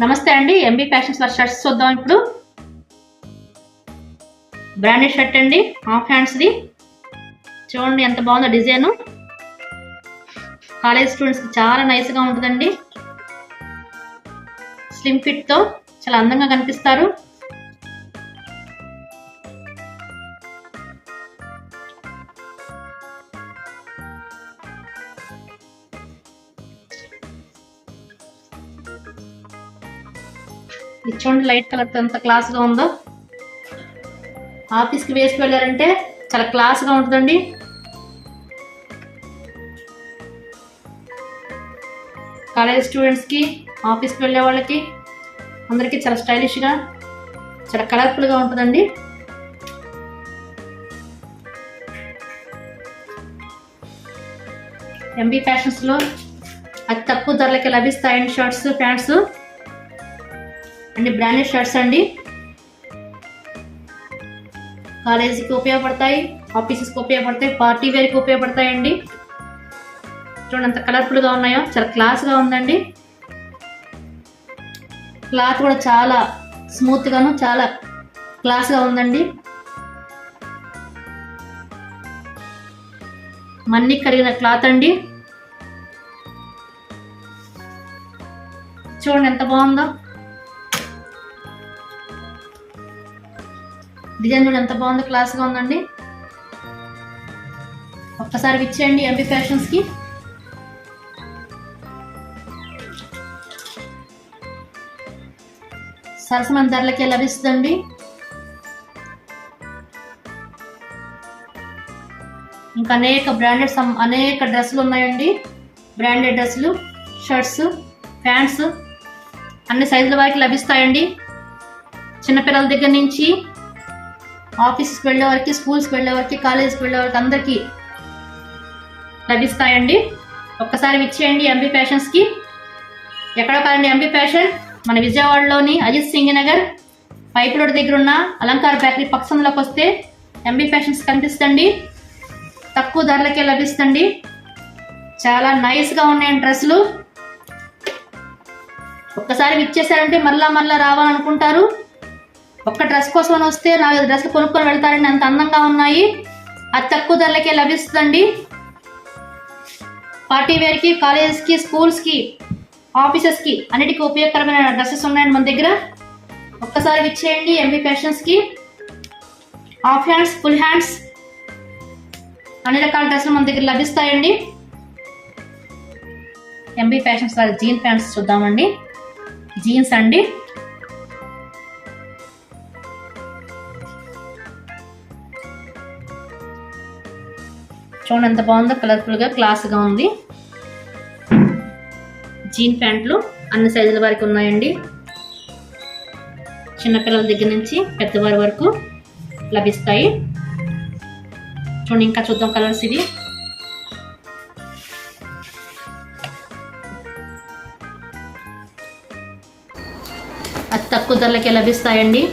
నమస్తే అండి. MB fashions లో షర్ట్స్ చూద్దాం. ఇప్పుడు బ్రాండెడ్ షర్ట్ అండి, హాఫ్ హ్యాండ్స్ ది. చూడండి ఎంత బాగుందో డిజైన్. కాలేజ్ స్టూడెంట్స్ కి చాలా నైస్ గా ఉంటుందండి. స్లిమ్ ఫిట్ తో చాలా అందంగా కనిపిస్తారు. ఇది చూడండి లైట్ కలర్ తో ఎంత క్లాస్ గా ఉందో. ఆఫీస్ కి వేసుకు వెళ్ళారంటే చాలా క్లాస్ గా ఉంటుందండి. కాలేజ్ స్టూడెంట్స్ కి, ఆఫీస్ కి వెళ్ళే వాళ్ళకి అందరికి చాలా స్టైలిష్ గా, చాలా కలర్ఫుల్ గా ఉంటుందండి. ఎంబీ ఫ్యాషన్స్ లో అతి తక్కువ ధరలకి లభిస్తాయండి షర్ట్స్, ప్యాంట్స్ అన్ని బ్రాండెడ్ షర్ట్స్ అండి. కాలేజీకి ఉపయోగపడతాయి, ఆఫీసెస్కి ఉపయోగపడతాయి, పార్టీ వేర్కి ఉపయోగపడతాయండి. చూడండి ఎంత కలర్ఫుల్గా ఉన్నాయో, చాలా క్లాస్గా ఉందండి. క్లాత్ కూడా చాలా స్మూత్గాను చాలా క్లాస్గా ఉందండి. మన్ని కరిగిన క్లాత్ అండి. చూడండి ఎంత బాగుందో డిజైన్, కూడా ఎంత బాగుందో, క్లాస్గా ఉందండి. ఒక్కసారి ఇచ్చేయండి ఎంబీ ఫ్యాషన్స్ కి. సరసమైన ధరలకే లభిస్తుందండి. ఇంకా అనేక డ్రెస్సులు ఉన్నాయండి. బ్రాండెడ్ డ్రెస్సులు, షర్ట్స్, ప్యాంట్స్ అన్ని సైజుల వారికి లభిస్తాయండి. చిన్నపిల్లల దగ్గర నుంచి ఆఫీస్కి వెళ్ళే వారికి, స్కూల్స్కి వెళ్ళే వారికి, కాలేజ్కి వెళ్ళే వారికి అందరికీ లభిస్తాయండి. ఒక్కసారి ఇచ్చేయండి ఎంబీ ఫ్యాషన్స్ కి. ఎక్కడో కాదండి ఎంబీ ఫ్యాషన్, మన విజయవాడలోని అజిత్ సింగ్ నగర్ పైప్ రోడ్ దగ్గర ఉన్న అలంకార్ బేకరీ పక్షంలోకి వస్తే ఎంబీ ఫ్యాషన్స్ కనిపిస్తుంది. తక్కువ ధరలకే లభిస్తుంది. చాలా నైస్గా ఉన్నాయండి డ్రెస్సులు. ఒక్కసారి ఇచ్చేసారంటే మళ్ళా రావాలనుకుంటారు. ఒక్క డ్రెస్ కోసం వస్తే 4 డ్రెస్సులు కొనుక్కొని వెళ్తారండి, అంత అందంగా ఉన్నాయి. అది తక్కువ ధరలకే లభిస్తుందండి. పార్టీ వేర్కి, కాలేజెస్కి, స్కూల్స్కి, ఆఫీసెస్కి అన్నిటికీ ఉపయోగకరమైన డ్రెస్సెస్ ఉన్నాయండి మన దగ్గర. ఒక్కసారి ఇచ్చేయండి ఎంబీ ఫ్యాషన్స్కి. హాఫ్ హ్యాండ్స్, ఫుల్ హ్యాండ్స్ అన్ని రకాల డ్రెస్సులు మన దగ్గర లభిస్తాయండి. ఎంబీ ఫ్యాషన్స్ వారి జీన్ ప్యాంట్స్ చూద్దామండి. జీన్స్ అండి. చూడండి ఎంత బాగుందో, కలర్ఫుల్గా, క్లాస్గా ఉంది. జీన్ ప్యాంట్లు అన్ని సైజుల వరకు ఉన్నాయండి. చిన్నపిల్లల దగ్గర నుంచి పెద్దవారి వరకు లభిస్తాయి. చూడండి ఇంకా చూద్దాం కలర్స్. ఇవి అతి తక్కువ ధరలకే లభిస్తాయండి.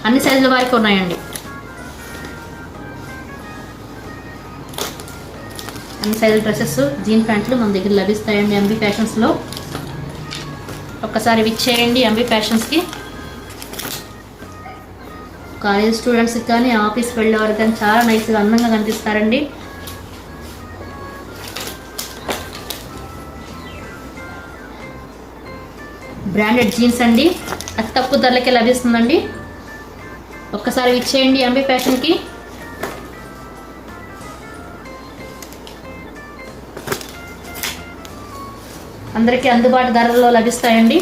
అన్ని సైజుల వరకు ఉన్నాయండి. అన్ని సైజుల డ్రెస్సెస్, జీన్ ప్యాంట్లు మన దగ్గర లభిస్తాయండి ఎంబీ ఫ్యాషన్స్లో. ఒక్కసారి ఇచ్చేయండి ఎంబీ ఫ్యాషన్స్కి. కాలేజ్ స్టూడెంట్స్కి కానీ, ఆఫీస్కి వెళ్ళేవారికి కానీ చాలా నైస్గా, అందంగా కనిపిస్తారండి. బ్రాండెడ్ జీన్స్ అండి, అతి తక్కువ ధరలకే లభిస్తుందండి. ఒక్కసారి ఇచ్చేయండి ఎంబీ ఫ్యాషన్కి. అందరికీ అందుబాటు ధరల్లో లభిస్తాయండి.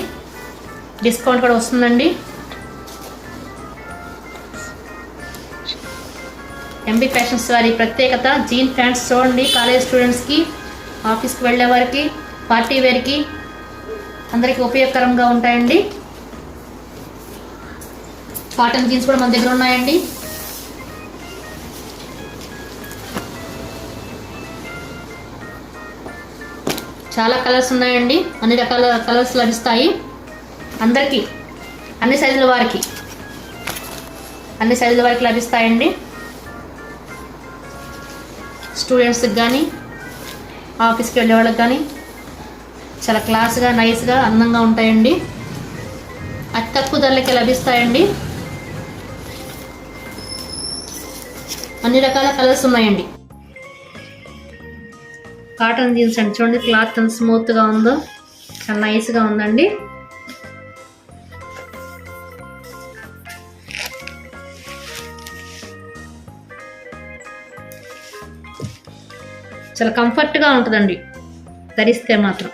డిస్కౌంట్ కూడా వస్తుందండి. ఎంబీ ఫ్యాషన్స్ వారి ప్రత్యేకత జీన్ ప్యాంట్స్. చూడండి కాలేజ్ స్టూడెంట్స్కి, ఆఫీస్కి వెళ్ళే వారికి, పార్టీ వేర్కి అందరికీ ఉపయోగకరంగా ఉంటాయండి. కాటన్ జీన్స్ కూడా మన దగ్గర ఉన్నాయండి. చాలా కలర్స్ ఉన్నాయండి. అన్ని రకాల కలర్స్ లభిస్తాయి అందరికీ. అన్ని సైజుల వారికి లభిస్తాయండి. స్టూడెంట్స్కి కానీ, ఆఫీస్కి వెళ్ళే వాళ్ళకి కానీ చాలా క్లాస్గా నైస్గా అందంగా ఉంటాయండి. అతి తక్కువ ధరలకి లభిస్తాయండి. అన్ని రకాల కలర్స్ ఉన్నాయండి. కాటన్ జీన్స్ అండి, చూడండి క్లాత్ ఎంత స్మూత్గా ఉందో, చాలా నైస్గా ఉందండి. చాలా కంఫర్ట్గా ఉంటుందండి ధరిస్తే మాత్రం.